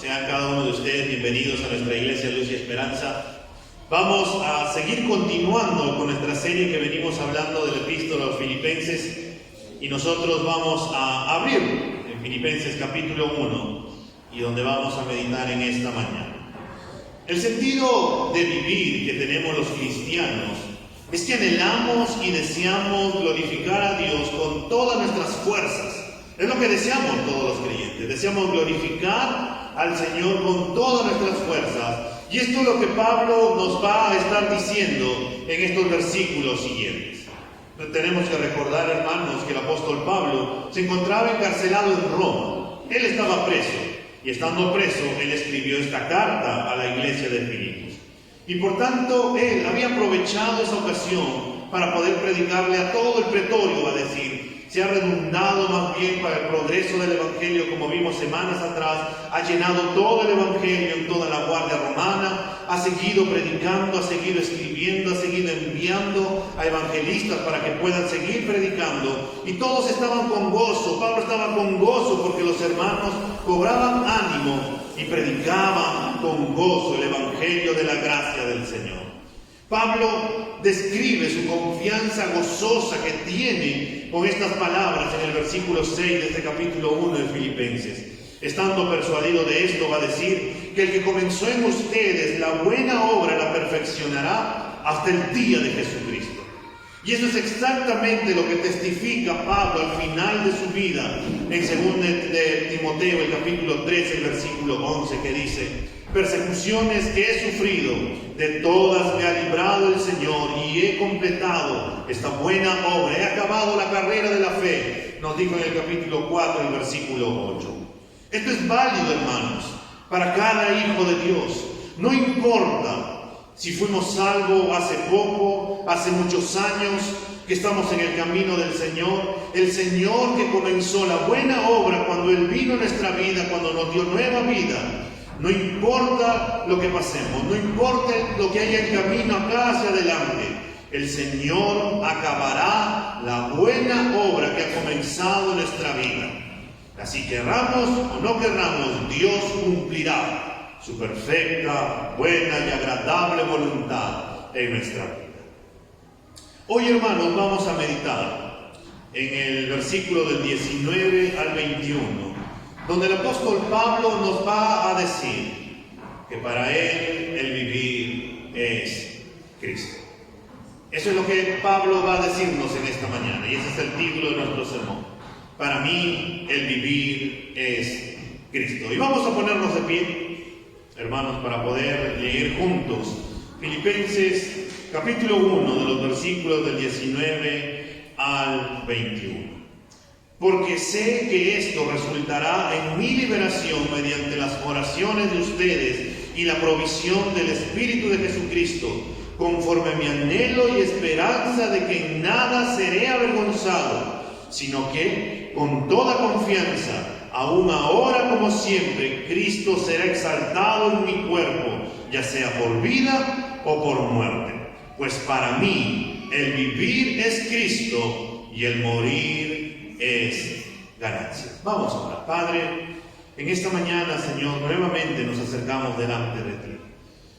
sean cada uno de ustedes bienvenidos a nuestra iglesia Luz y Esperanza. Vamos a seguir continuando con nuestra serie que venimos hablando de la epístola a los Filipenses, y nosotros vamos a abrir en Filipenses capítulo 1 y donde vamos a meditar en esta mañana. El sentido de vivir que tenemos los cristianos es que anhelamos y deseamos glorificar a Dios con todas nuestras fuerzas. Es lo que deseamos todos los creyentes. Deseamos glorificar al Señor con todas nuestras fuerzas. Y esto es lo que Pablo nos va a estar diciendo en estos versículos siguientes. Tenemos que recordar, hermanos, que el apóstol Pablo se encontraba encarcelado en Roma. Él estaba preso. Y estando preso, él escribió esta carta a la iglesia de Filipos. Y por tanto, él había aprovechado esa ocasión para poder predicarle a todo el pretorio, a decir, se ha redundado más bien para el progreso del Evangelio, como vimos semanas atrás, ha llenado todo el Evangelio en toda la guardia romana, ha seguido predicando, ha seguido escribiendo, ha seguido enviando a evangelistas para que puedan seguir predicando, y todos estaban con gozo. Pablo estaba con gozo porque los hermanos cobraban ánimo y predicaban con gozo el Evangelio de la gracia del Señor. Pablo describe su confianza gozosa que tiene con estas palabras en el versículo 6 de este capítulo 1 de Filipenses. Estando persuadido de esto, va a decir que el que comenzó en ustedes la buena obra la perfeccionará hasta el día de Jesucristo. Y eso es exactamente lo que testifica Pablo al final de su vida en 2 de Timoteo, el capítulo 13, el versículo 11, que dice: persecuciones que he sufrido, de todas me ha librado el Señor, y he completado esta buena obra, he acabado la carrera de la fe, nos dijo en el capítulo 4, el versículo 8. Esto es válido, hermanos, para cada hijo de Dios. No importa si fuimos salvos hace poco, hace muchos años, que estamos en el camino del Señor. El Señor que comenzó la buena obra cuando Él vino a nuestra vida, cuando nos dio nueva vida. No importa lo que pasemos, no importa lo que haya en camino acá hacia adelante, el Señor acabará la buena obra que ha comenzado en nuestra vida. Así querramos o no querramos, Dios cumplirá su perfecta, buena y agradable voluntad en nuestra vida. Hoy, hermanos, vamos a meditar en el versículo del 19 al 21, donde el apóstol Pablo nos va a decir que para él el vivir es Cristo. Eso es lo que Pablo va a decirnos en esta mañana, y ese es el título de nuestro sermón. Para mí el vivir es Cristo. Y vamos a ponernos de pie, hermanos, para poder leer juntos Filipenses capítulo 1, de los versículos del 19 al 21. Porque sé que esto resultará en mi liberación mediante las oraciones de ustedes y la provisión del Espíritu de Jesucristo, conforme a mi anhelo y esperanza de que en nada seré avergonzado, sino que, con toda confianza, aún ahora como siempre, Cristo será exaltado en mi cuerpo, ya sea por vida o por muerte. Pues para mí el vivir es Cristo y el morir es ganancia. Vamos a orar. Padre, en esta mañana, Señor, nuevamente nos acercamos delante de ti.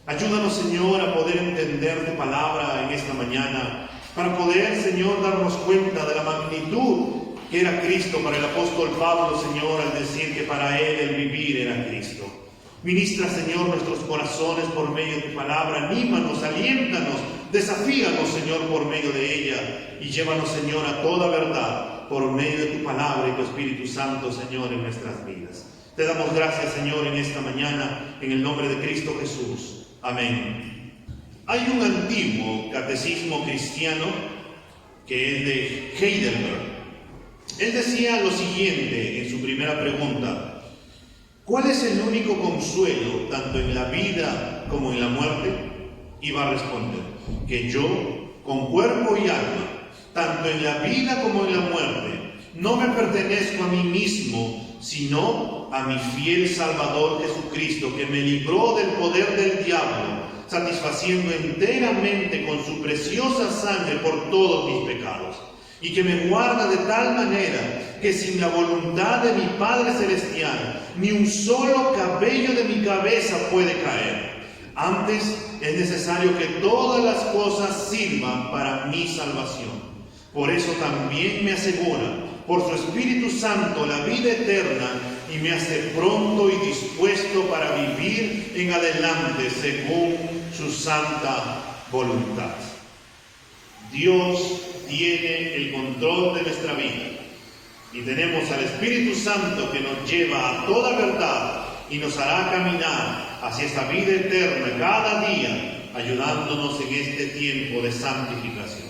Ayúdanos, Señor, a poder entender tu palabra en esta mañana, para poder, Señor, darnos cuenta de la magnitud que era Cristo para el apóstol Pablo, Señor, al decir que para él el vivir era Cristo. Ministra, Señor, nuestros corazones por medio de tu palabra, anímanos, aliéntanos, desafíanos, Señor, por medio de ella, y llévanos, Señor, a toda verdad por medio de tu palabra y tu Espíritu Santo, Señor, en nuestras vidas. Te damos gracias, Señor, en esta mañana, en el nombre de Cristo Jesús. Amén. Hay un antiguo catecismo cristiano que es de Heidelberg. Él decía lo siguiente en su primera pregunta: ¿cuál es el único consuelo tanto en la vida como en la muerte? Y va a responder que yo, con cuerpo y alma, tanto en la vida como en la muerte, no me pertenezco a mí mismo, sino a mi fiel Salvador Jesucristo, que me libró del poder del diablo, satisfaciendo enteramente con su preciosa sangre por todos mis pecados. y que me guarda de tal manera que sin la voluntad de mi Padre Celestial, ni un solo cabello de mi cabeza puede caer. Antes es necesario que todas las cosas sirvan para mi salvación. Por eso también me asegura, por su Espíritu Santo, la vida eterna, y me hace pronto y dispuesto para vivir en adelante según su santa voluntad. Dios tiene el control de nuestra vida y tenemos al Espíritu Santo que nos lleva a toda verdad y nos hará caminar hacia esa vida eterna cada día, ayudándonos en este tiempo de santificación.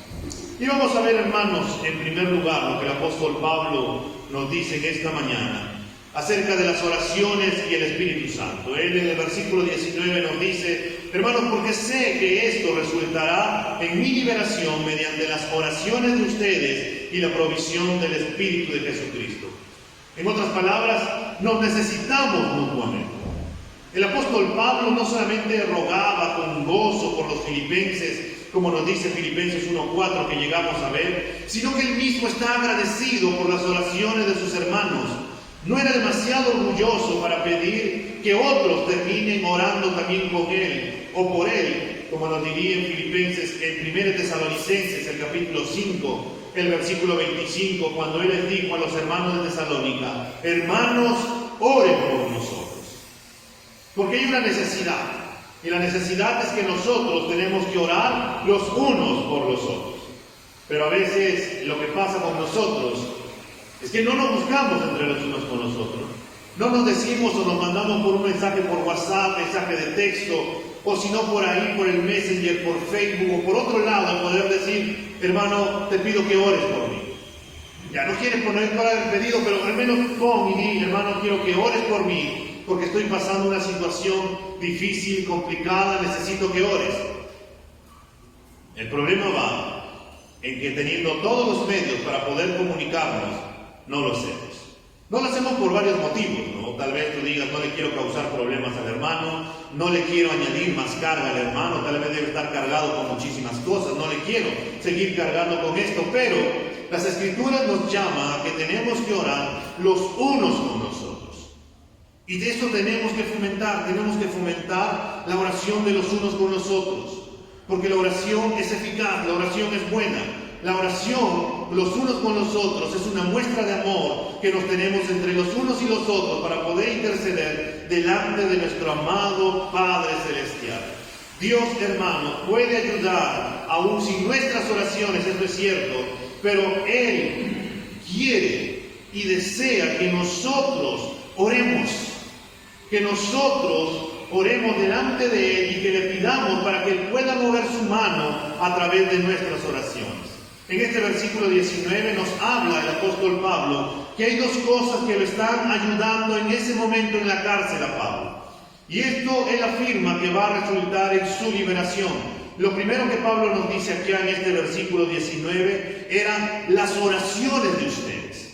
Y vamos a ver, hermanos, en primer lugar lo que el apóstol Pablo nos dice en esta mañana acerca de las oraciones y el Espíritu Santo. Él en el versículo 19 nos dice: hermanos, porque sé que esto resultará en mi liberación mediante las oraciones de ustedes y la provisión del Espíritu de Jesucristo. En otras palabras, nos necesitamos mutuamente. El apóstol Pablo no solamente rogaba con gozo por los filipenses, como nos dice Filipenses 1:4 que llegamos a ver, sino que él mismo está agradecido por las oraciones de sus hermanos. No era demasiado orgulloso para pedir que otros terminen orando también con él o por él, como nos diría en Filipenses, en 1 Tesalonicenses, el capítulo 5, el versículo 25, cuando él les dijo a los hermanos de Tesalónica: hermanos, oren por nosotros. Porque hay una necesidad, y la necesidad es que nosotros tenemos que orar los unos por los otros. Pero a veces lo que pasa con nosotros es que no nos buscamos entre los unos con los otros. No nos decimos o nos mandamos por un mensaje por WhatsApp, mensaje de texto, o si no por ahí, por el Messenger, por Facebook o por otro lado, poder decir: hermano, te pido que ores por mí. Ya no quieres poner para el pedido, pero al menos pon y di: hermano, quiero que ores por mí, porque estoy pasando una situación difícil, complicada, necesito que ores. El problema va en que teniendo todos los medios para poder comunicarnos, no lo hacemos. No lo hacemos por varios motivos, ¿no? Tal vez tú digas: no le quiero causar problemas al hermano, no le quiero añadir más carga al hermano, tal vez debe estar cargado con muchísimas cosas, no le quiero seguir cargando con esto, pero las Escrituras nos llaman a que tenemos que orar los unos con nosotros. Y de eso tenemos que fomentar la oración de los unos con los otros, porque la oración es eficaz, la oración es buena. La oración, los unos con los otros, es una muestra de amor que nos tenemos entre los unos y los otros para poder interceder delante de nuestro amado Padre Celestial. Dios, hermano, puede ayudar aún sin nuestras oraciones, eso es cierto, pero Él quiere y desea que nosotros oremos, delante de Él y que le pidamos para que Él pueda mover su mano a través de nuestras oraciones. En este versículo 19 nos habla el apóstol Pablo que hay dos cosas que lo están ayudando en ese momento en la cárcel a Pablo. Y esto él afirma que va a resultar en su liberación. Lo primero que Pablo nos dice aquí en este versículo 19 eran las oraciones de ustedes.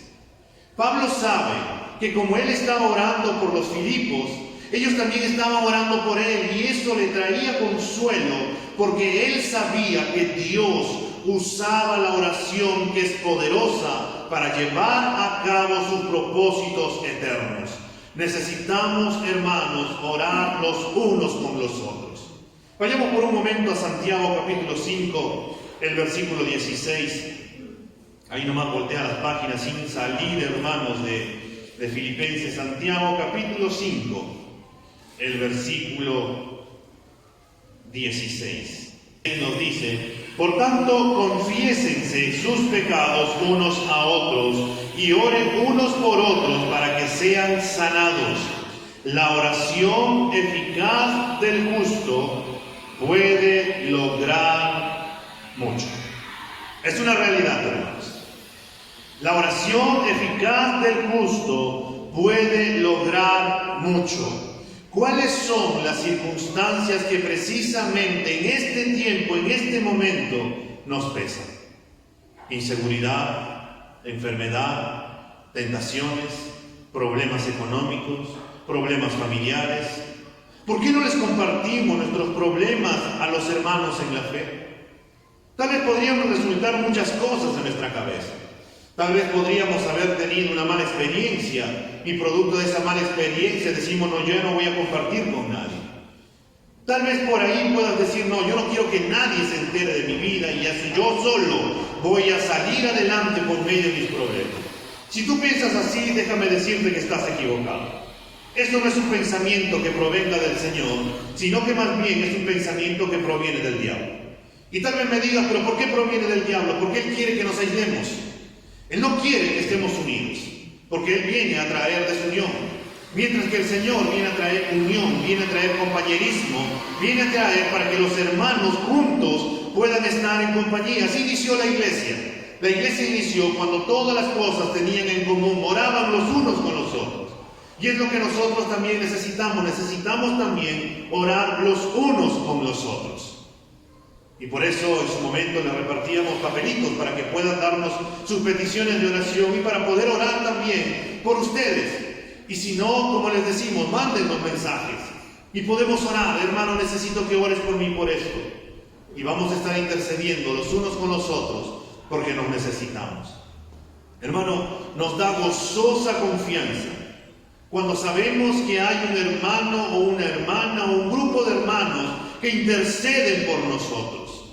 Pablo sabe que como él estaba orando por los Filipos, ellos también estaban orando por él, y eso le traía consuelo, porque él sabía que Dios usaba la oración, que es poderosa, para llevar a cabo sus propósitos eternos. Necesitamos, hermanos, orar los unos con los otros. Vayamos por un momento a Santiago capítulo 5, el versículo 16. Ahí nomás voltea las páginas sin salir, hermanos, de Filipenses. Santiago capítulo 5, el versículo 16. Él nos dice: por tanto, confiésense sus pecados unos a otros y oren unos por otros para que sean sanados. La oración eficaz del justo puede lograr mucho. Es una realidad, hermanos. La oración eficaz del justo puede lograr mucho. ¿Cuáles son las circunstancias que precisamente en este tiempo, en este momento, nos pesan? Inseguridad, enfermedad, tentaciones, problemas económicos, problemas familiares. ¿Por qué no les compartimos nuestros problemas a los hermanos en la fe? Tal vez podríamos resultar muchas cosas en nuestra cabeza. Tal vez podríamos haber tenido una mala experiencia y producto de esa mala experiencia decimos, no, yo no voy a compartir con nadie. Tal vez por ahí puedas decir, no, yo no quiero que nadie se entere de mi vida y así yo solo voy a salir adelante por medio de mis problemas. Si tú piensas así, déjame decirte que estás equivocado. Esto no es un pensamiento que provenga del Señor, sino que más bien es un pensamiento que proviene del diablo. Y tal vez me digas, pero ¿por qué proviene del diablo? Porque Él quiere que nos aislemos. Él no quiere que estemos unidos, porque Él viene a traer desunión. Mientras que el Señor viene a traer unión, viene a traer compañerismo, viene a traer para que los hermanos juntos puedan estar en compañía. Así inició la iglesia. La iglesia inició cuando todas las cosas tenían en común, moraban los unos con los otros. Y es lo que nosotros también necesitamos. Necesitamos también orar los unos con los otros. Y por eso en su momento les repartíamos papelitos para que puedan darnos sus peticiones de oración y para poder orar también por ustedes. Y si no, como les decimos, mándennos mensajes. Y podemos orar, hermano, necesito que ores por mí por esto. Y vamos a estar intercediendo los unos con los otros porque nos necesitamos. Hermano, nos da gozosa confianza cuando sabemos que hay un hermano o una hermana o un grupo de hermanos que interceden por nosotros,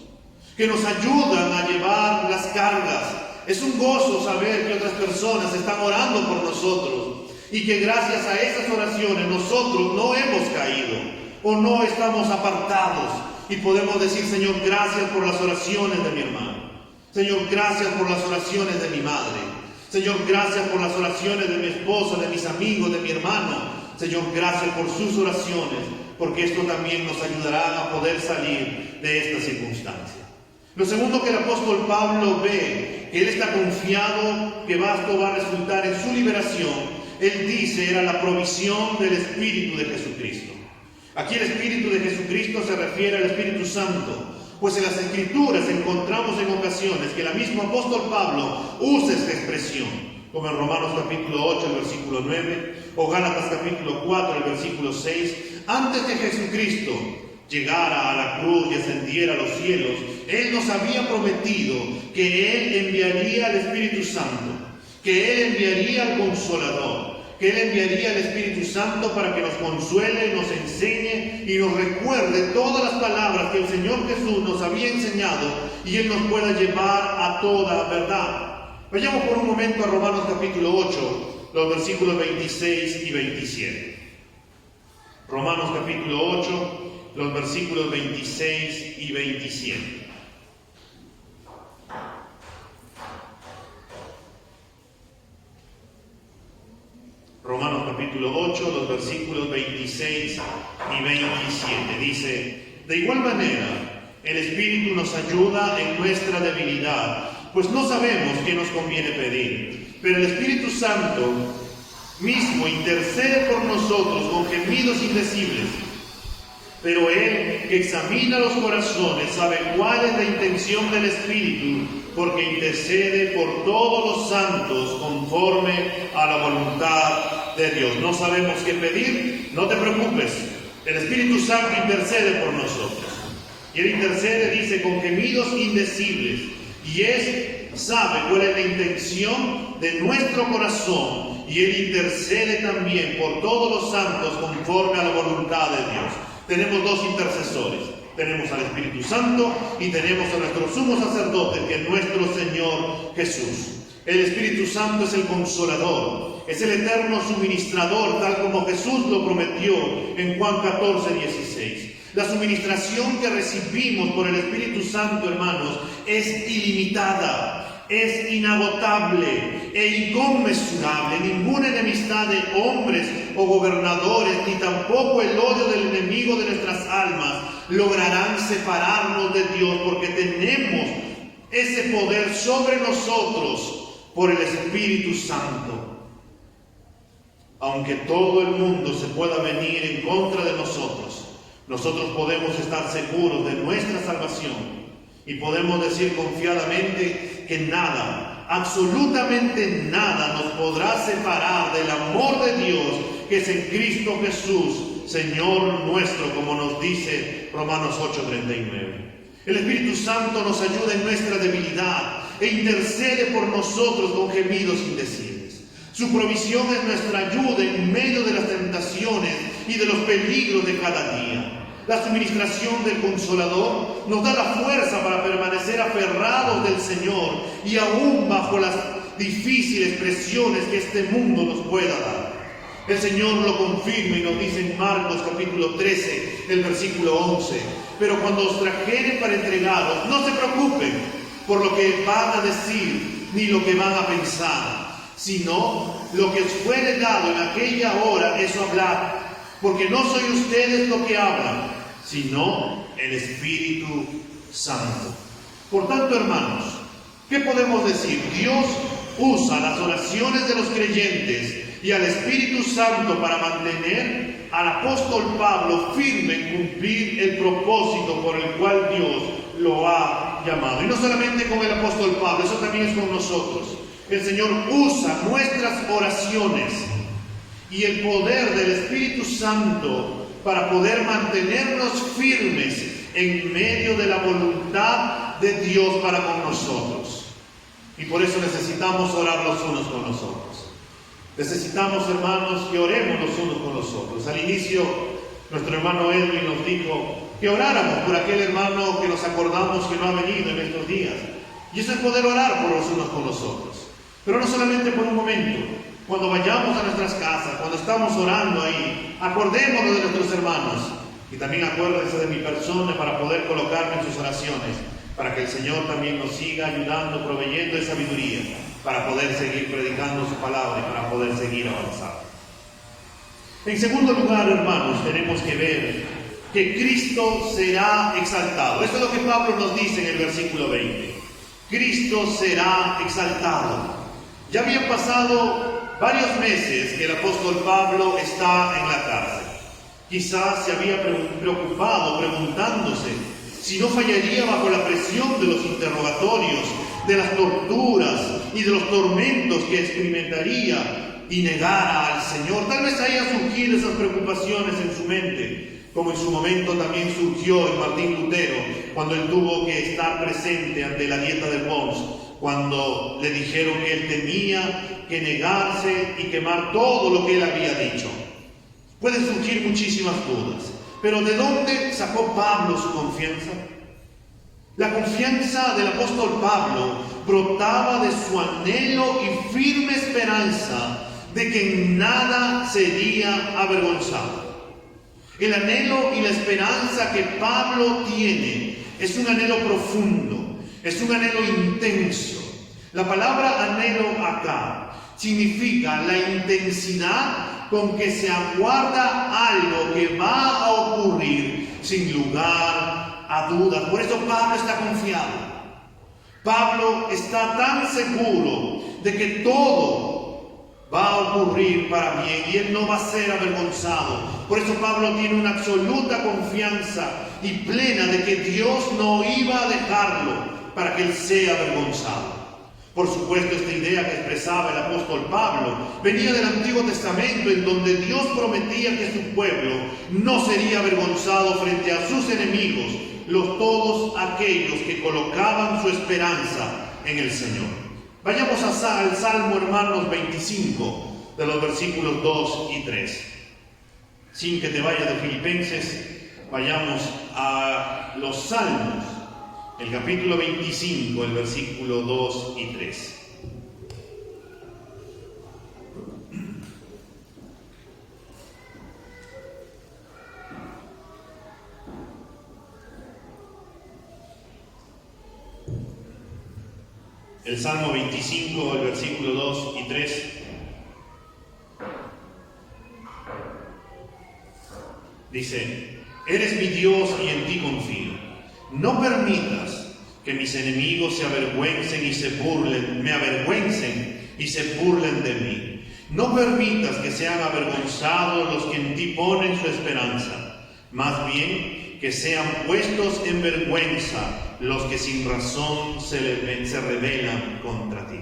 que nos ayudan a llevar las cargas. Es un gozo saber que otras personas están orando por nosotros y que gracias a esas oraciones nosotros no hemos caído o no estamos apartados y podemos decir, Señor, gracias por las oraciones de mi hermano. Señor, gracias por las oraciones de mi madre. Señor, gracias por las oraciones de mi esposa, de mis amigos, de mi hermano. Señor, gracias por sus oraciones, porque esto también nos ayudará a poder salir de esta circunstancia. Lo segundo que el apóstol Pablo ve, que él está confiado que esto va a resultar en su liberación, él dice, era la provisión del Espíritu de Jesucristo. Aquí el Espíritu de Jesucristo se refiere al Espíritu Santo, pues en las Escrituras encontramos en ocasiones que el mismo apóstol Pablo usa esta expresión, como en Romanos capítulo 8, el versículo 9, o Gálatas capítulo 4, el versículo 6. Antes de Jesucristo llegara a la cruz y ascendiera a los cielos, Él nos había prometido que Él enviaría al Espíritu Santo, que Él enviaría al Consolador, que Él enviaría al Espíritu Santo para que nos consuele, nos enseñe y nos recuerde todas las palabras que el Señor Jesús nos había enseñado y Él nos pueda llevar a toda verdad. Vayamos por un momento a Romanos capítulo 8, los versículos 26 y 27. Romanos capítulo 8, los versículos 26 y 27. Romanos capítulo 8, los versículos 26 y 27. Dice, de igual manera, el Espíritu nos ayuda en nuestra debilidad, pues no sabemos qué nos conviene pedir, pero el Espíritu Santo mismo intercede por nosotros con gemidos indecibles. Pero Él, que examina los corazones, sabe cuál es la intención del Espíritu, porque intercede por todos los santos conforme a la voluntad de Dios. ¿No sabemos qué pedir? No te preocupes, el Espíritu Santo intercede por nosotros. Y Él intercede, dice, con gemidos indecibles. Y Él sabe cuál es la intención de nuestro corazón. Y Él intercede también por todos los santos conforme a la voluntad de Dios. Tenemos dos intercesores. Tenemos al Espíritu Santo y tenemos a nuestro sumo sacerdote, que es nuestro Señor Jesús. El Espíritu Santo es el consolador, es el eterno suministrador, tal como Jesús lo prometió en Juan 14, 16. La suministración que recibimos por el Espíritu Santo, hermanos, es ilimitada, es inagotable e inconmensurable. Ninguna enemistad de hombres o gobernadores, ni tampoco el odio del enemigo de nuestras almas lograrán separarnos de Dios, porque tenemos ese poder sobre nosotros por el Espíritu Santo. Aunque todo el mundo se pueda venir en contra de nosotros, nosotros podemos estar seguros de nuestra salvación y podemos decir confiadamente que nada, absolutamente nada nos podrá separar del amor de Dios que es en Cristo Jesús, Señor nuestro, como nos dice Romanos 8:39. El Espíritu Santo nos ayuda en nuestra debilidad e intercede por nosotros con gemidos indecibles. Su provisión es nuestra ayuda en medio de las tentaciones y de los peligros de cada día. La suministración del Consolador nos da la fuerza para permanecer aferrados del Señor y aún bajo las difíciles presiones que este mundo nos pueda dar. El Señor lo confirma y nos dice en Marcos capítulo 13, el versículo 11: pero cuando os trajeren para entregaros, no se preocupen por lo que van a decir ni lo que van a pensar, sino lo que os fuere dado en aquella hora, eso hablad, porque no sois ustedes lo que hablan, sino el Espíritu Santo. Por tanto, hermanos, ¿qué podemos decir? Dios usa las oraciones de los creyentes y al Espíritu Santo para mantener al apóstol Pablo firme en cumplir el propósito por el cual Dios lo ha llamado. Y no solamente con el apóstol Pablo, eso también es con nosotros. El Señor usa nuestras oraciones y el poder del Espíritu Santo para poder mantenernos firmes en medio de la voluntad de Dios para con nosotros. Y por eso necesitamos orar los unos con los otros. Necesitamos, hermanos, que oremos los unos con los otros. Al inicio, nuestro hermano Edwin nos dijo que oráramos por aquel hermano que nos acordamos que no ha venido en estos días. Y eso es poder orar por los unos con los otros. Pero no solamente por un momento. Cuando vayamos a nuestras casas, cuando estamos orando ahí, acordémonos de nuestros hermanos. Y también acuérdense de mi persona para poder colocarme en sus oraciones, para que el Señor también nos siga ayudando, proveyendo de sabiduría, para poder seguir predicando su palabra y para poder seguir avanzando. En segundo lugar, hermanos, tenemos que ver que Cristo será exaltado. Esto es lo que Pablo nos dice en el versículo 20. Cristo será exaltado. Ya habían pasado varios meses que el apóstol Pablo está en la cárcel. Quizás se había preocupado preguntándose si no fallaría bajo la presión de los interrogatorios, de las torturas y de los tormentos que experimentaría y negara al Señor. Tal vez hayan surgido esas preocupaciones en su mente, como en su momento también surgió en Martín Lutero, cuando él tuvo que estar presente ante la dieta de Worms, cuando le dijeron que él tenía que negarse y quemar todo lo que él había dicho. Pueden surgir muchísimas dudas, pero ¿de dónde sacó Pablo su confianza? La confianza del apóstol Pablo brotaba de su anhelo y firme esperanza de que en nada sería avergonzado. El anhelo y la esperanza que Pablo tiene es un anhelo profundo, es un anhelo intenso. La palabra anhelo acá significa la intensidad con que se aguarda algo que va a ocurrir sin lugar a dudas. Por eso Pablo está confiado. Pablo está tan seguro de que todo va a ocurrir para bien y él no va a ser avergonzado. Por eso Pablo tiene una absoluta confianza y plena de que Dios no iba a dejarlo para que él sea avergonzado. Por supuesto, esta idea que expresaba el apóstol Pablo venía del Antiguo Testamento, en donde Dios prometía que su pueblo no sería avergonzado frente a sus enemigos, todos aquellos que colocaban su esperanza en el Señor. Vayamos al Salmo, hermanos, 25, de los versículos 2 y 3. Sin que te vayas de Filipenses, vayamos a los Salmos. El capítulo 25, el versículo 2 y 3. El Salmo 25, el versículo 2 y 3. Dice: eres mi Dios y en ti confío. No permitas que mis enemigos me avergüencen y se burlen de mí. No permitas que sean avergonzados los que en ti ponen su esperanza. Más bien, que sean puestos en vergüenza los que sin razón se rebelan contra ti.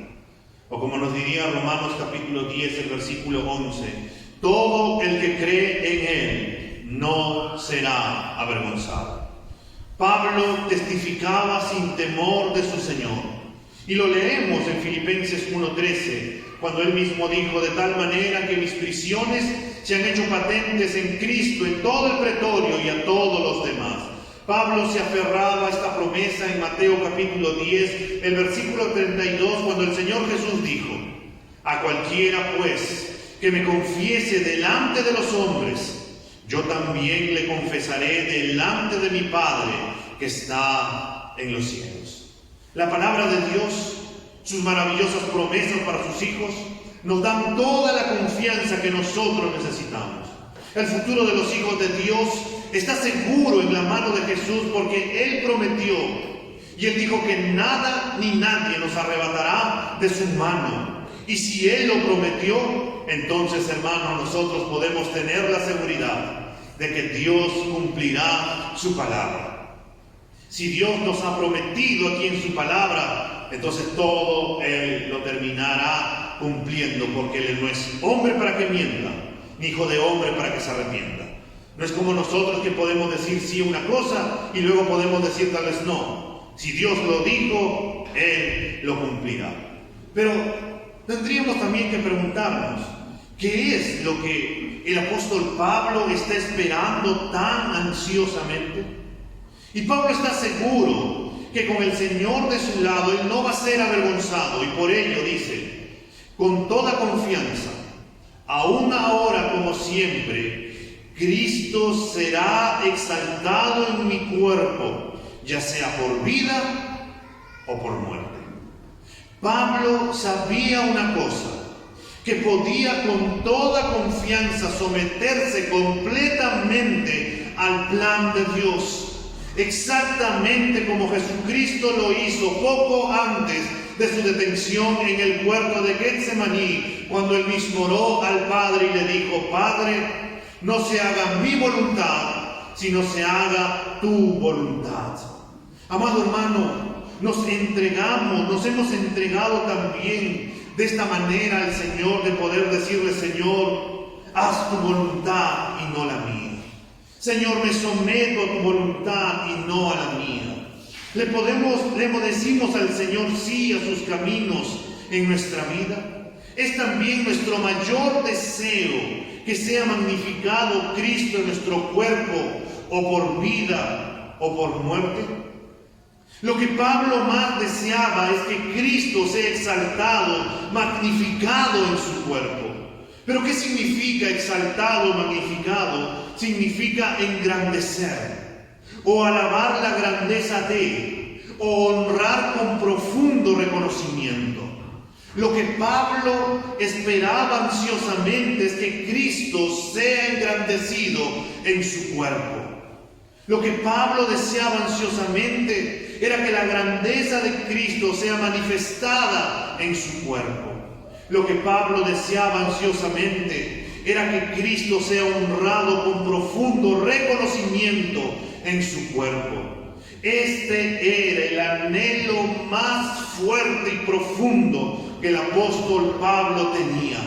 O como nos diría Romanos capítulo 10, el versículo 11: todo el que cree en él no será avergonzado. Pablo testificaba sin temor de su Señor. Y lo leemos en Filipenses 1:13, cuando él mismo dijo: de tal manera que mis prisiones se han hecho patentes en Cristo, en todo el pretorio y a todos los demás. Pablo se aferraba a esta promesa en Mateo capítulo 10, el versículo 32, cuando el Señor Jesús dijo: a cualquiera pues que me confiese delante de los hombres, yo también le confesaré delante de mi Padre que está en los cielos. La palabra de Dios, sus maravillosas promesas para sus hijos, nos dan toda la confianza que nosotros necesitamos. El futuro de los hijos de Dios está seguro en la mano de Jesús, porque Él prometió, y Él dijo que nada ni nadie nos arrebatará de su mano. Y si Él lo prometió, entonces, hermanos, nosotros podemos tener la seguridad de que Dios cumplirá su palabra. Si Dios nos ha prometido aquí en su palabra, entonces todo Él lo terminará cumpliendo, porque Él no es hombre para que mienta, ni hijo de hombre para que se arrepienta. No es como nosotros, que podemos decir sí a una cosa y luego podemos decir tal vez no. Si Dios lo dijo, Él lo cumplirá. Pero tendríamos también que preguntarnos, ¿qué es lo que el apóstol Pablo está esperando tan ansiosamente? Y Pablo está seguro que con el Señor de su lado, Él no va a ser avergonzado, y por ello dice: con toda confianza, aún ahora como siempre, Cristo será exaltado en mi cuerpo, ya sea por vida o por muerte. Pablo sabía una cosa, que podía con toda confianza someterse completamente al plan de Dios, exactamente como Jesucristo lo hizo poco antes de su detención en el huerto de Getsemaní, cuando él mismo oró al Padre y le dijo: Padre, no se haga mi voluntad, sino se haga tu voluntad. Amado hermano, nos hemos entregado también de esta manera al Señor, de poder decirle: Señor, haz tu voluntad y no la mía. Señor, me someto a tu voluntad y no a la mía. Le decimos al Señor sí a sus caminos en nuestra vida. Es también nuestro mayor deseo que sea magnificado Cristo en nuestro cuerpo, o por vida o por muerte. Lo que Pablo más deseaba es que Cristo sea exaltado, magnificado en su cuerpo. Pero ¿qué significa exaltado, magnificado? Significa engrandecer, o alabar la grandeza de, o honrar con profundo reconocimiento. Lo que Pablo esperaba ansiosamente es que Cristo sea engrandecido en su cuerpo. Lo que Pablo deseaba ansiosamente era que la grandeza de Cristo sea manifestada en su cuerpo. Lo que Pablo deseaba ansiosamente era que Cristo sea honrado con profundo reconocimiento en su cuerpo. Este era el anhelo más fuerte y profundo que el apóstol Pablo tenía.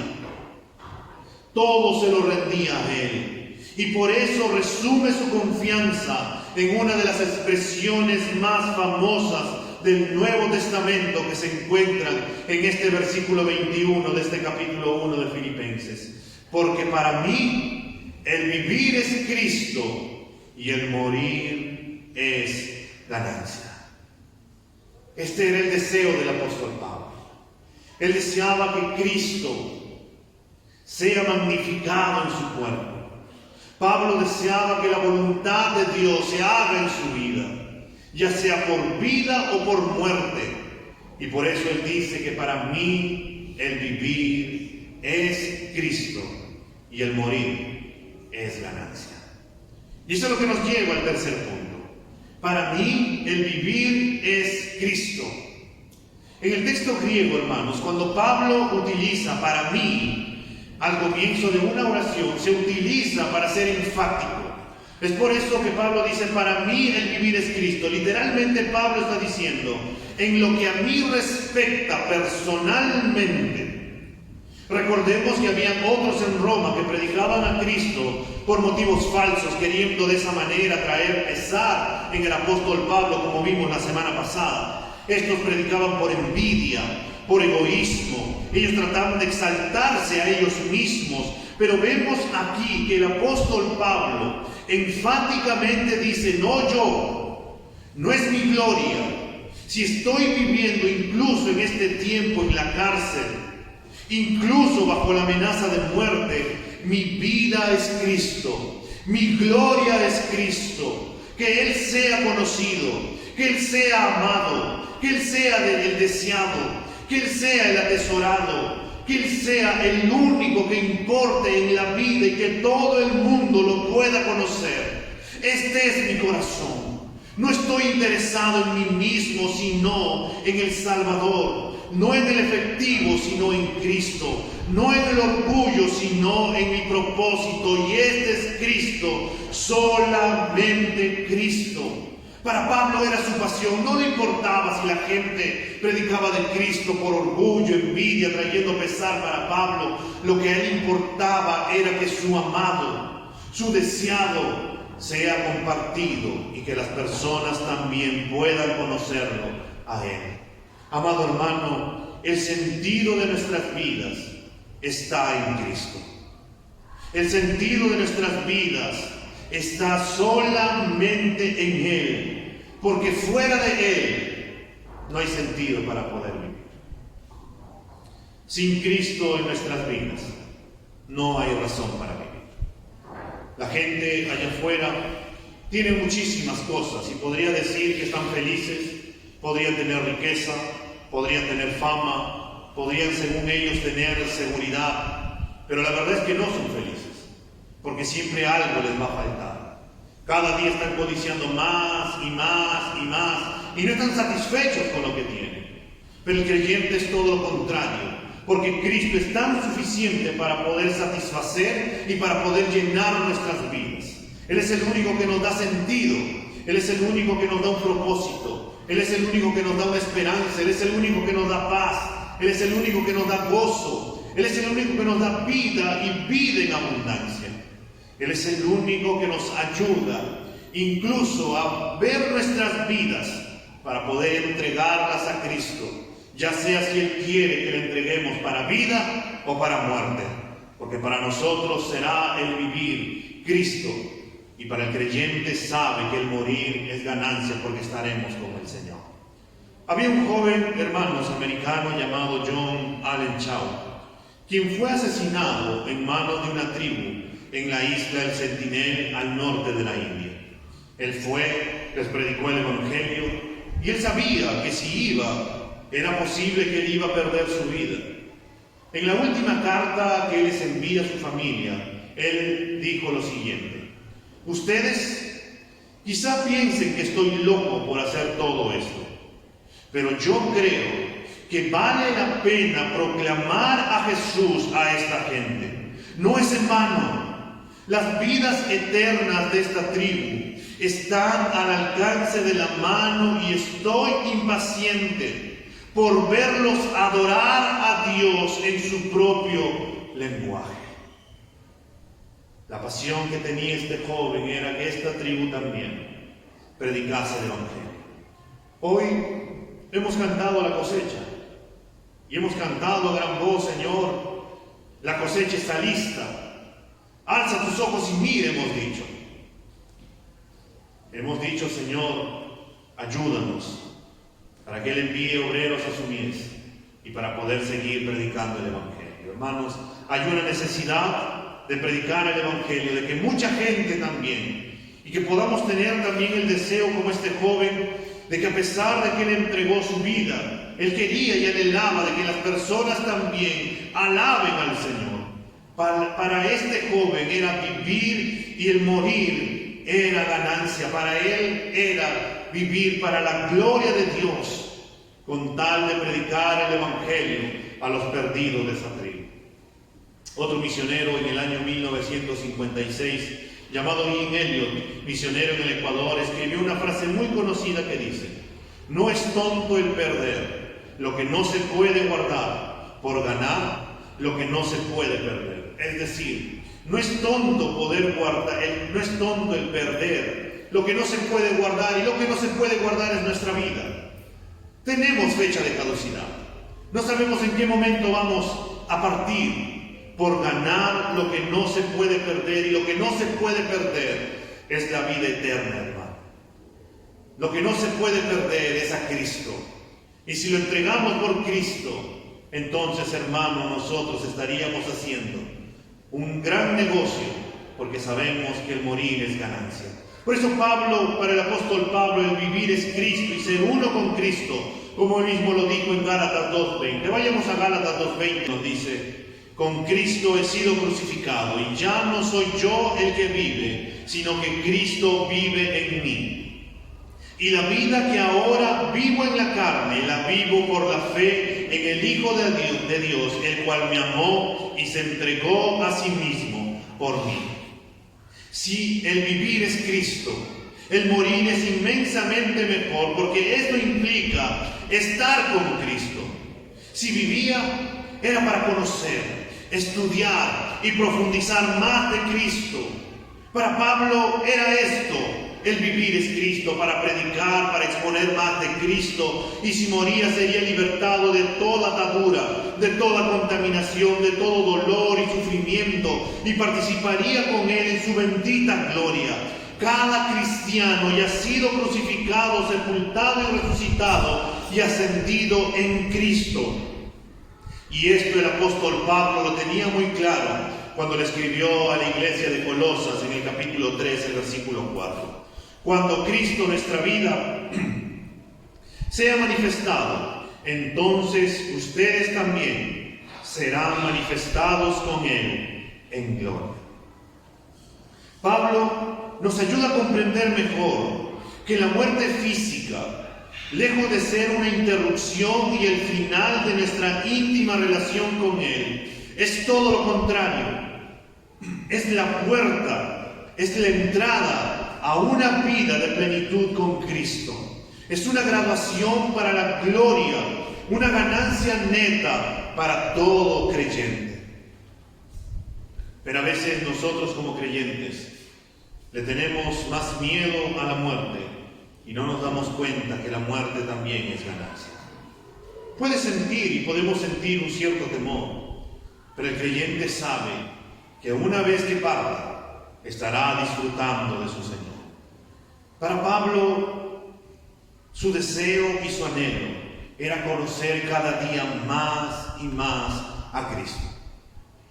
Todo se lo rendía a él, y por eso resume su confianza en una de las expresiones más famosas del Nuevo Testamento, que se encuentran en este versículo 21 de este capítulo 1 de Filipenses. Porque para mí el vivir es Cristo y el morir es ganancia. Este era el deseo del apóstol Pablo. Él deseaba que Cristo sea magnificado en su cuerpo. Pablo deseaba que la voluntad de Dios se haga en su vida, ya sea por vida o por muerte. Y por eso él dice que para mí el vivir es Cristo y el morir es ganancia. Y eso es lo que nos lleva al tercer punto. Para mí el vivir es Cristo. En el texto griego, hermanos, cuando Pablo utiliza para mí al comienzo de una oración, se utiliza para ser enfático. Es por eso que Pablo dice: para mí el vivir es Cristo. Literalmente Pablo está diciendo: en lo que a mí respecta personalmente, Recordemos que habían otros en Roma que predicaban a Cristo por motivos falsos, queriendo de esa manera traer pesar en el apóstol Pablo, como vimos la semana pasada. Estos predicaban por envidia, por egoísmo. Ellos trataban de exaltarse a ellos mismos. Pero vemos aquí que el apóstol Pablo enfáticamente dice: no yo, no es mi gloria. Si estoy viviendo incluso en este tiempo en la cárcel, incluso bajo la amenaza de muerte, mi vida es Cristo, mi gloria es Cristo. Que Él sea conocido, que Él sea amado, que Él sea el deseado, que Él sea el atesorado, que Él sea el único que importe en la vida y que todo el mundo lo pueda conocer. Este es mi corazón. No estoy interesado en mí mismo, sino en el Salvador. No en el efectivo, sino en Cristo. No en el orgullo, sino en mi propósito. Y este es Cristo, solamente Cristo. Para Pablo era su pasión. No le importaba si la gente predicaba de Cristo por orgullo, envidia, trayendo pesar para Pablo. Lo que a él importaba era que su amado, su deseado, sea compartido y que las personas también puedan conocerlo a Él. Amado hermano, el sentido de nuestras vidas está en Cristo. El sentido de nuestras vidas está solamente en Él, porque fuera de Él no hay sentido para poder vivir. Sin Cristo en nuestras vidas no hay razón para vivir. La gente allá afuera tiene muchísimas cosas y podría decir que están felices, podrían tener riqueza, podrían tener fama, podrían según ellos tener seguridad, pero la verdad es que no son felices, porque siempre algo les va a faltar. Cada día están codiciando más y más y más y no están satisfechos con lo que tienen. Pero el creyente es todo lo contrario, porque Cristo es tan suficiente para poder satisfacer y para poder llenar nuestras vidas. Él es el único que nos da sentido, Él es el único que nos da un propósito, Él es el único que nos da una esperanza, Él es el único que nos da paz, Él es el único que nos da gozo, Él es el único que nos da vida y vida en abundancia. Él es el único que nos ayuda incluso a ver nuestras vidas para poder entregarlas a Cristo, ya sea si Él quiere que le entreguemos para vida o para muerte, porque para nosotros será el vivir Cristo, y para el creyente sabe que el morir es ganancia porque estaremos con el Señor. Había un joven, hermanos, americano llamado John Allen Chau, quien fue asesinado en manos de una tribu en la isla del Sentinel al norte de la India. Él fue, les predicó el Evangelio, y él sabía que si iba, era posible que él iba a perder su vida. En la última carta que él les envía a su familia, él dijo lo siguiente: ustedes quizá piensen que estoy loco por hacer todo esto, pero yo creo que vale la pena proclamar a Jesús a esta gente. No es en vano. Las vidas eternas de esta tribu están al alcance de la mano y estoy impaciente por verlos adorar a Dios en su propio lenguaje. La pasión que tenía este joven era que esta tribu también predicase el Evangelio. Hoy hemos cantado la cosecha y hemos cantado a gran voz: Señor, la cosecha está lista. Alza tus ojos y mira, hemos dicho. Hemos dicho: Señor, ayúdanos para que Él envíe obreros a su mies y para poder seguir predicando el Evangelio. Hermanos, hay una necesidad de predicar el Evangelio, de que mucha gente también, y que podamos tener también el deseo como este joven, de que a pesar de que Él entregó su vida, Él quería y anhelaba de que las personas también alaben al Señor. Para este joven era vivir y el morir era ganancia. Para él era vivir para la gloria de Dios, con tal de predicar el Evangelio a los perdidos de esa tribu. Otro misionero en el año 1956, llamado Ian Elliot, misionero en el Ecuador, escribió una frase muy conocida que dice: no es tonto el perder lo que no se puede guardar por ganar lo que no se puede perder. Es decir, no es tonto poder guardar, no es tonto el perder lo que no se puede guardar, y lo que no se puede guardar es nuestra vida. Tenemos fecha de caducidad. No sabemos en qué momento vamos a partir. Por ganar lo que no se puede perder, y lo que no se puede perder es la vida eterna, hermano. Lo que no se puede perder es a Cristo. Y si lo entregamos por Cristo, entonces, hermano, nosotros estaríamos haciendo un gran negocio, porque sabemos que el morir es ganancia. Por eso para el apóstol Pablo, el vivir es Cristo y ser uno con Cristo, como él mismo lo dijo en Gálatas 2:20. Vayamos a Gálatas 2:20, nos dice: con Cristo he sido crucificado, y ya no soy yo el que vive, sino que Cristo vive en mí. Y la vida que ahora vivo en la carne, la vivo por la fe en el Hijo de Dios, el cual me amó y se entregó a sí mismo por mí. Si el vivir es Cristo, el morir es inmensamente mejor, porque esto implica estar con Cristo. Si vivía, era para conocer, estudiar y profundizar más de Cristo. Para Pablo era esto. El vivir es Cristo, para predicar, para exponer más de Cristo, y si moría sería libertado de toda atadura, de toda contaminación, de todo dolor y sufrimiento, y participaría con él en su bendita gloria. Cada cristiano ya ha sido crucificado, sepultado y resucitado y ascendido en Cristo. Y esto el apóstol Pablo lo tenía muy claro cuando le escribió a la iglesia de Colosas en el capítulo 3, el versículo 4. Cuando Cristo, nuestra vida, sea manifestado, entonces ustedes también serán manifestados con Él en gloria. Pablo nos ayuda a comprender mejor que la muerte física, lejos de ser una interrupción y el final de nuestra íntima relación con Él, es todo lo contrario. Es la puerta, es la entrada a una vida de plenitud con Cristo. Es una graduación para la gloria, una ganancia neta para todo creyente. Pero a veces nosotros como creyentes le tenemos más miedo a la muerte y no nos damos cuenta que la muerte también es ganancia. Puede sentir y podemos sentir un cierto temor, pero el creyente sabe que una vez que parta, estará disfrutando de su Señor. Para Pablo, su deseo y su anhelo era conocer cada día más y más a Cristo.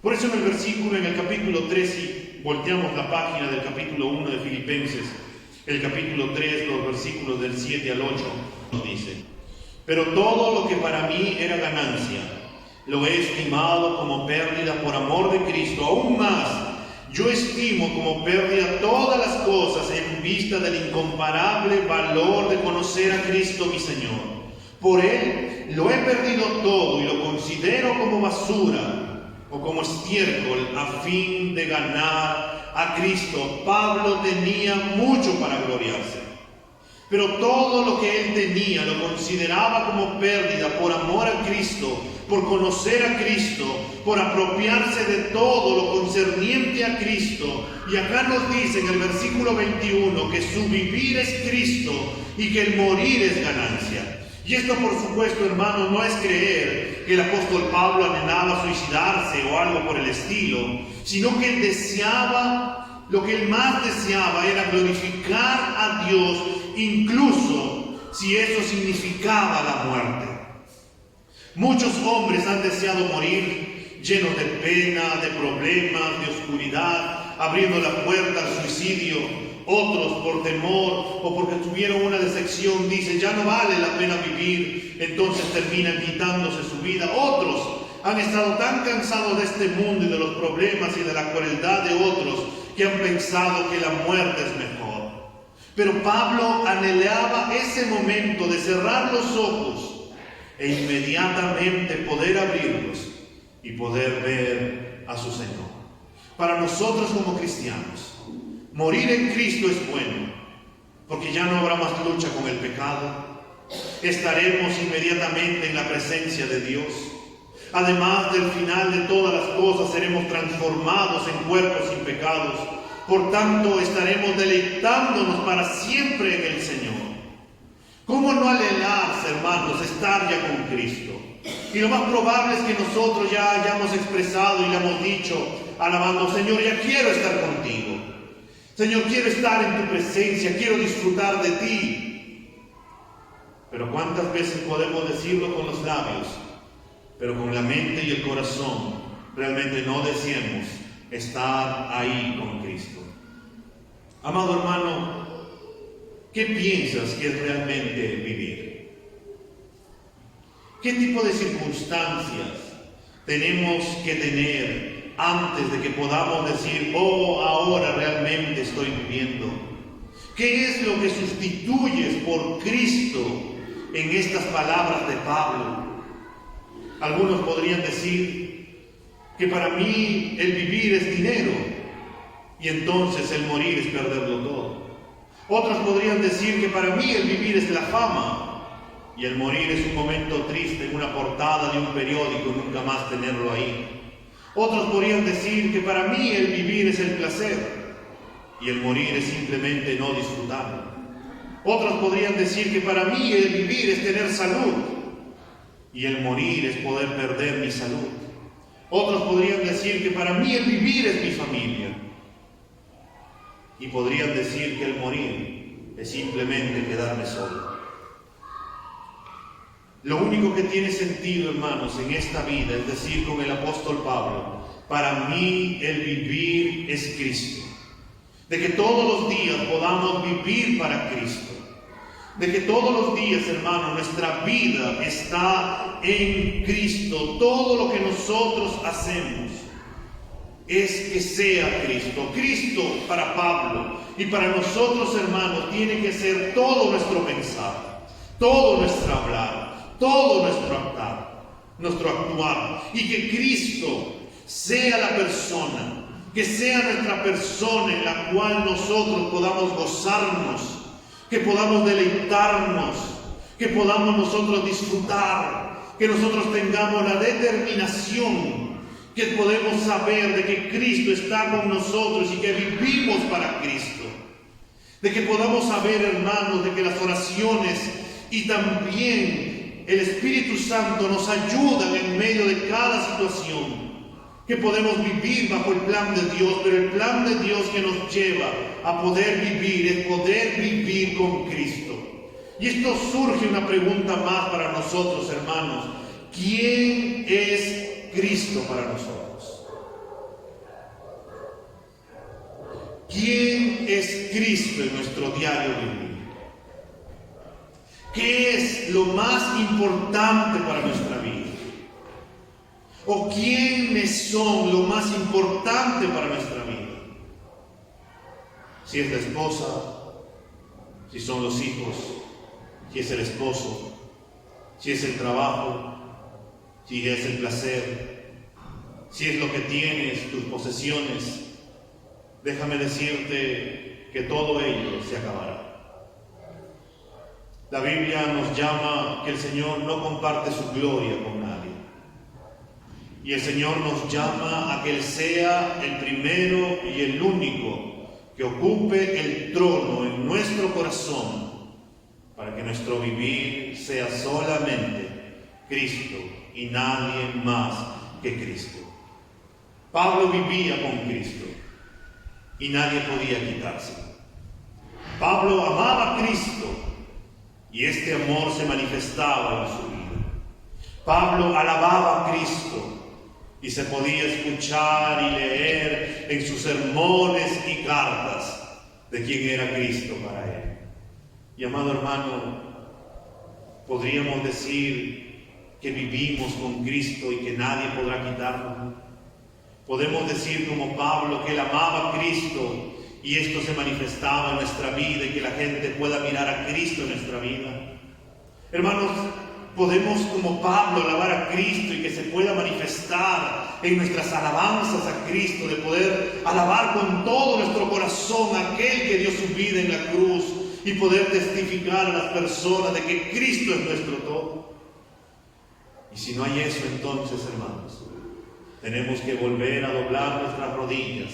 Por eso en el versículo, en el capítulo 3, si volteamos la página del capítulo 1 de Filipenses, el capítulo 3, los versículos del 7 al 8, nos dice: pero todo lo que para mí era ganancia, lo he estimado como pérdida por amor de Cristo. Aún más, yo estimo como pérdida todas las cosas en vista del incomparable valor de conocer a Cristo mi Señor. Por Él lo he perdido todo y lo considero como basura o como estiércol a fin de ganar a Cristo. Pablo tenía mucho para gloriarse, pero todo lo que él tenía lo consideraba como pérdida por amor a Cristo, por conocer a Cristo, por apropiarse de todo lo concerniente a Cristo. Y acá nos dice en el versículo 21 que su vivir es Cristo y que el morir es ganancia. Y esto, por supuesto, hermanos, no es creer que el apóstol Pablo anhelaba suicidarse o algo por el estilo, sino que él deseaba, lo que él más deseaba era glorificar a Dios, incluso si eso significaba la muerte. Muchos hombres han deseado morir llenos de pena, de problemas, de oscuridad, abriendo la puerta al suicidio. Otros por temor o porque tuvieron una decepción dicen: ya no vale la pena vivir, entonces terminan quitándose su vida. Otros han estado tan cansados de este mundo y de los problemas y de la crueldad de otros que han pensado que la muerte es mejor. Pero Pablo anhelaba ese momento de cerrar los ojos e inmediatamente poder abrirlos y poder ver a su Señor. Para nosotros como cristianos, morir en Cristo es bueno, porque ya no habrá más lucha con el pecado. Estaremos inmediatamente en la presencia de Dios. Además del final de todas las cosas, seremos transformados en cuerpos sin pecados. Por tanto, estaremos deleitándonos para siempre en el Señor. ¿Cómo no anhelarse, hermanos, estar ya con Cristo? Y lo más probable es que nosotros ya hayamos expresado y le hemos dicho, alabando, Señor, ya quiero estar contigo. Señor, quiero estar en tu presencia, quiero disfrutar de ti. Pero ¿cuántas veces podemos decirlo con los labios, pero con la mente y el corazón realmente no deseamos estar ahí con Cristo? Amado hermano, ¿qué piensas que es realmente vivir? ¿Qué tipo de circunstancias tenemos que tener antes de que podamos decir, oh, ahora realmente estoy viviendo? ¿Qué es lo que sustituyes por Cristo en estas palabras de Pablo? Algunos podrían decir que para mí el vivir es dinero y entonces el morir es perderlo todo. Otros podrían decir que para mí el vivir es la fama y el morir es un momento triste en una portada de un periódico y nunca más tenerlo ahí. Otros podrían decir que para mí el vivir es el placer y el morir es simplemente no disfrutarlo. Otros podrían decir que para mí el vivir es tener salud y el morir es poder perder mi salud. Otros podrían decir que para mí el vivir es mi familia. Y podrían decir que el morir es simplemente quedarme solo. Lo único que tiene sentido, hermanos, en esta vida, es decir, con el apóstol Pablo, para mí el vivir es Cristo. De que todos los días podamos vivir para Cristo. De que todos los días, hermanos, nuestra vida está en Cristo. Todo lo que nosotros hacemos es que sea Cristo. Cristo para Pablo y para nosotros, hermanos, tiene que ser todo nuestro pensar, todo nuestro hablar, todo nuestro actuar, y que Cristo sea la persona, que sea nuestra persona en la cual nosotros podamos gozarnos, que podamos deleitarnos, que podamos nosotros disfrutar, que nosotros tengamos la determinación, que podemos saber de que Cristo está con nosotros y que vivimos para Cristo. De que podamos saber, hermanos, de que las oraciones y también el Espíritu Santo nos ayudan en medio de cada situación. Que podemos vivir bajo el plan de Dios, pero el plan de Dios que nos lleva a poder vivir es poder vivir con Cristo. Y esto surge una pregunta más para nosotros, hermanos. ¿Quién es Cristo para nosotros? ¿Quién es Cristo en nuestro diario vivir? ¿Qué es lo más importante para nuestra vida? ¿O quiénes son lo más importante para nuestra vida? Si es la esposa, si son los hijos, si es el esposo, si es el trabajo, si es el placer, si es lo que tienes, tus posesiones. Déjame decirte que todo ello se acabará. La Biblia nos llama que el Señor no comparte su gloria con nadie. Y el Señor nos llama a que Él sea el primero y el único que ocupe el trono en nuestro corazón, para que nuestro vivir sea solamente Cristo y nadie más que Cristo. Pablo vivía con Cristo y nadie podía quitárselo. Pablo amaba a Cristo y este amor se manifestaba en su vida. Pablo alababa a Cristo y se podía escuchar y leer en sus sermones y cartas de quién era Cristo para él. Y amado hermano, podríamos decir que vivimos con Cristo y que nadie podrá quitarnos. Podemos decir como Pablo que él amaba a Cristo y esto se manifestaba en nuestra vida y que la gente pueda mirar a Cristo en nuestra vida. Hermanos, podemos como Pablo alabar a Cristo y que se pueda manifestar en nuestras alabanzas a Cristo, de poder alabar con todo nuestro corazón a aquel que dio su vida en la cruz y poder testificar a las personas de que Cristo es nuestro todo. Y Y si no hay eso, entonces, hermanos, tenemos que volver a doblar nuestras rodillas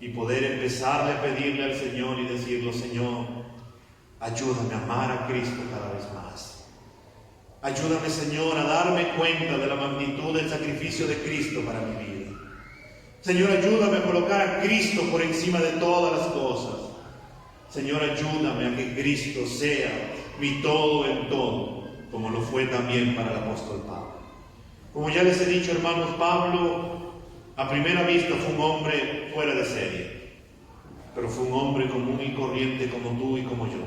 y poder empezarle a pedirle al Señor y decirle: Señor, ayúdame a amar a Cristo cada vez más. Ayúdame, Señor, a darme cuenta de la magnitud del sacrificio de Cristo para mi vida. Señor, ayúdame a colocar a Cristo por encima de todas las cosas. Señor, ayúdame a que Cristo sea mi todo en todo, como lo fue también para el apóstol Pablo. Como ya les he dicho, hermanos, Pablo a primera vista fue un hombre fuera de serie, pero fue un hombre común y corriente como tú y como yo.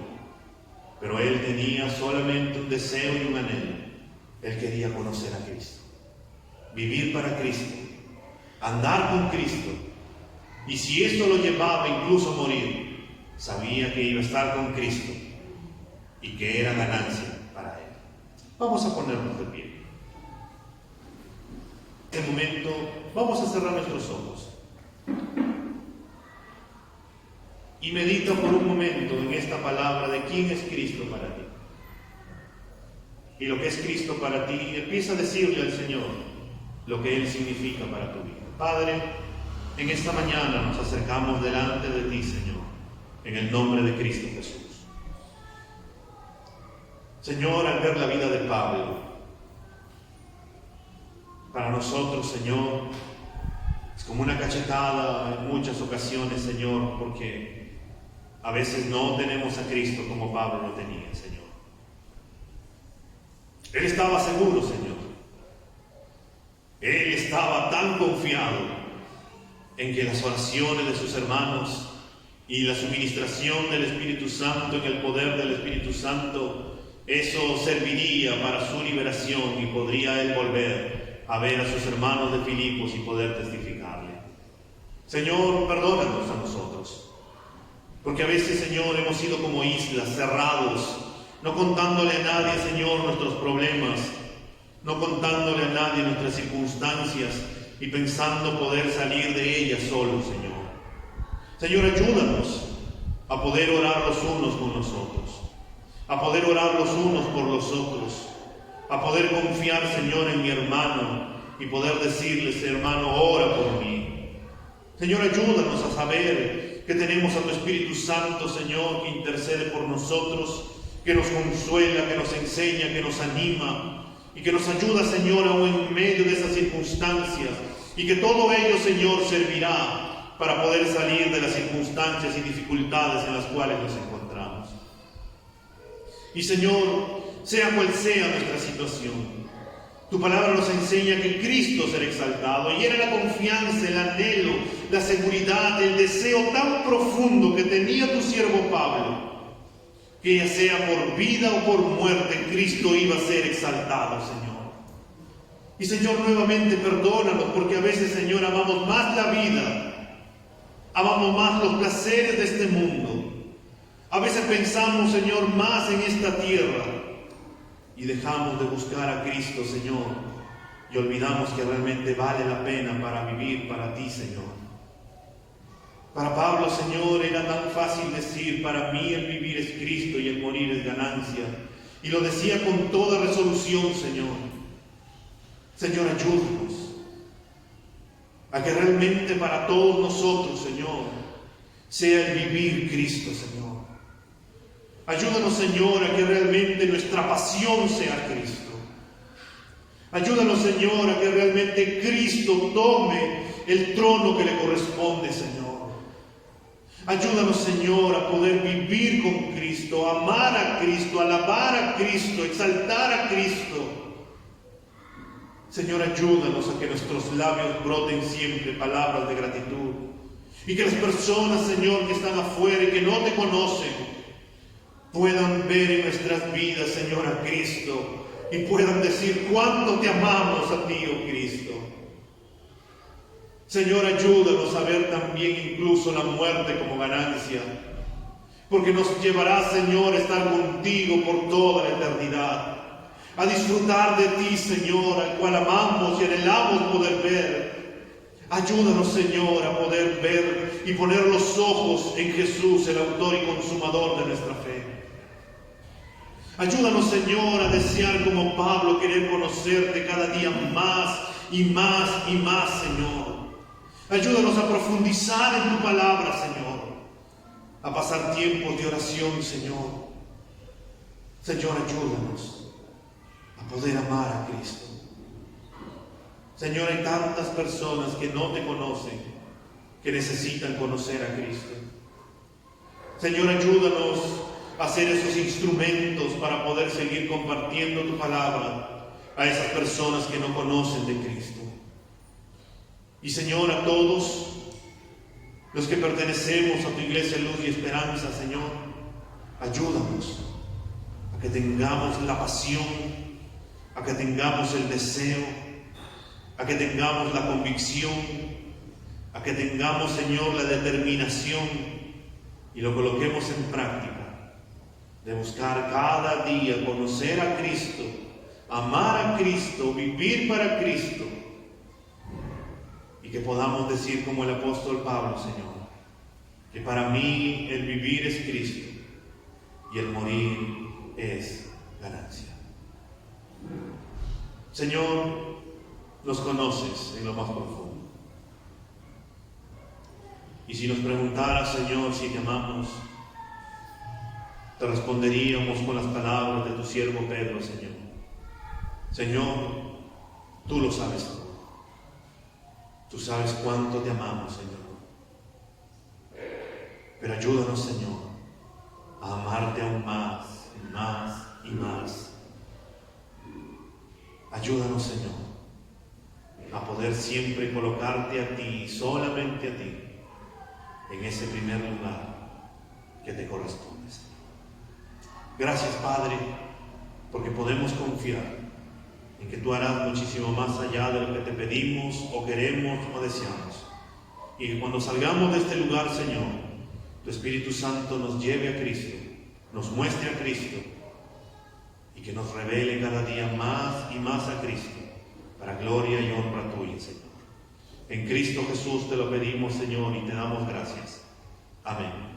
Pero él tenía solamente un deseo y un anhelo. Él quería conocer a Cristo, vivir para Cristo, andar con Cristo. Y si esto lo llevaba incluso a morir, sabía que iba a estar con Cristo y que era ganancia para él. Vamos a ponernos de pie. En este momento vamos a cerrar nuestros ojos y medita por un momento en esta palabra de quién es Cristo para ti. Y lo que es Cristo para ti, empieza a decirle al Señor lo que Él significa para tu vida. Padre, en esta mañana nos acercamos delante de ti, Señor, en el nombre de Cristo Jesús. Señor, al ver la vida de Pablo, para nosotros, Señor, es como una cachetada en muchas ocasiones, Señor, porque a veces no tenemos a Cristo como Pablo lo tenía, Señor. Él estaba seguro, Señor. Él estaba tan confiado en que las oraciones de sus hermanos y la suministración del Espíritu Santo, en el poder del Espíritu Santo, eso serviría para su liberación y podría él volver a ver a sus hermanos de Filipos y poder testificarle. Señor, perdónanos a nosotros, porque a veces, Señor, hemos sido como islas, cerrados, no contándole a nadie, Señor, nuestros problemas, no contándole a nadie nuestras circunstancias y pensando poder salir de ellas solos, Señor. Señor, ayúdanos a poder orar los unos con los otros, a poder orar los unos por los otros, a poder confiar, Señor, en mi hermano y poder decirles: hermano, ora por mí. Señor, ayúdanos a saber que tenemos a tu Espíritu Santo, Señor, que intercede por nosotros, que nos consuela, que nos enseña, que nos anima y que nos ayuda, Señor, aún en medio de esas circunstancias, y que todo ello, Señor, servirá para poder salir de las circunstancias y dificultades en las cuales nos encontramos. Y, Señor, sea cual sea nuestra situación, tu palabra nos enseña que Cristo será exaltado, y era la confianza, el anhelo, la seguridad, el deseo tan profundo que tenía tu siervo Pablo, que ya sea por vida o por muerte, Cristo iba a ser exaltado, Señor. Y, Señor, nuevamente perdónanos, porque a veces, Señor, amamos más la vida, amamos más los placeres de este mundo. A veces pensamos, Señor, más en esta tierra y dejamos de buscar a Cristo, Señor, y olvidamos que realmente vale la pena para vivir para ti, Señor. Para Pablo, Señor, era tan fácil decir: para mí el vivir es Cristo y el morir es ganancia. Y lo decía con toda resolución, Señor. Señor, ayúdanos a que realmente para todos nosotros, Señor, sea el vivir Cristo, Señor. Ayúdanos, Señor, a que realmente nuestra pasión sea Cristo. Ayúdanos, Señor, a que realmente Cristo tome el trono que le corresponde, Señor. Ayúdanos, Señor, a poder vivir con Cristo, amar a Cristo, alabar a Cristo, exaltar a Cristo. Señor, ayúdanos a que nuestros labios broten siempre palabras de gratitud. Y que las personas, Señor, que están afuera y que no te conocen, puedan ver en nuestras vidas, Señor, a Cristo, y puedan decir: cuánto te amamos a ti, oh Cristo. Señor, ayúdanos a ver también incluso la muerte como ganancia, porque nos llevará, Señor, a estar contigo por toda la eternidad, a disfrutar de ti, Señor, al cual amamos y anhelamos poder ver. Ayúdanos, Señor, a poder ver y poner los ojos en Jesús, el autor y consumador de nuestra fe. Ayúdanos, Señor, a desear como Pablo, querer conocerte cada día más y más y más, Señor. Ayúdanos a profundizar en tu palabra, Señor. A pasar tiempos de oración, Señor. Señor, ayúdanos a poder amar a Cristo. Señor, hay tantas personas que no te conocen, que necesitan conocer a Cristo. Señor, ayúdanos a ser esos instrumentos para poder seguir compartiendo tu palabra a esas personas que no conocen de Cristo. Y Señor, a todos los que pertenecemos a tu iglesia Luz y Esperanza, Señor, ayúdanos a que tengamos la pasión, a que tengamos el deseo, a que tengamos la convicción, a que tengamos, Señor, la determinación y lo coloquemos en práctica de buscar cada día conocer a Cristo, amar a Cristo, vivir para Cristo, y que podamos decir como el apóstol Pablo, Señor, que para mí el vivir es Cristo y el morir es ganancia. Señor, nos conoces en lo más profundo. Y si nos preguntaras, Señor, si te amamos, te responderíamos con las palabras de tu siervo Pedro, Señor. Señor, tú lo sabes todo. Tú sabes cuánto te amamos, Señor. Pero ayúdanos, Señor, a amarte aún más, y más y más. Ayúdanos, Señor, a poder siempre colocarte a ti, solamente a ti, en ese primer lugar que te corresponde, Señor. Gracias, Padre, porque podemos confiar en que tú harás muchísimo más allá de lo que te pedimos o queremos o deseamos. Y que cuando salgamos de este lugar, Señor, tu Espíritu Santo nos lleve a Cristo, nos muestre a Cristo y que nos revele cada día más y más a Cristo, para gloria y honra tuya, Señor. En Cristo Jesús te lo pedimos, Señor, y te damos gracias. Amén.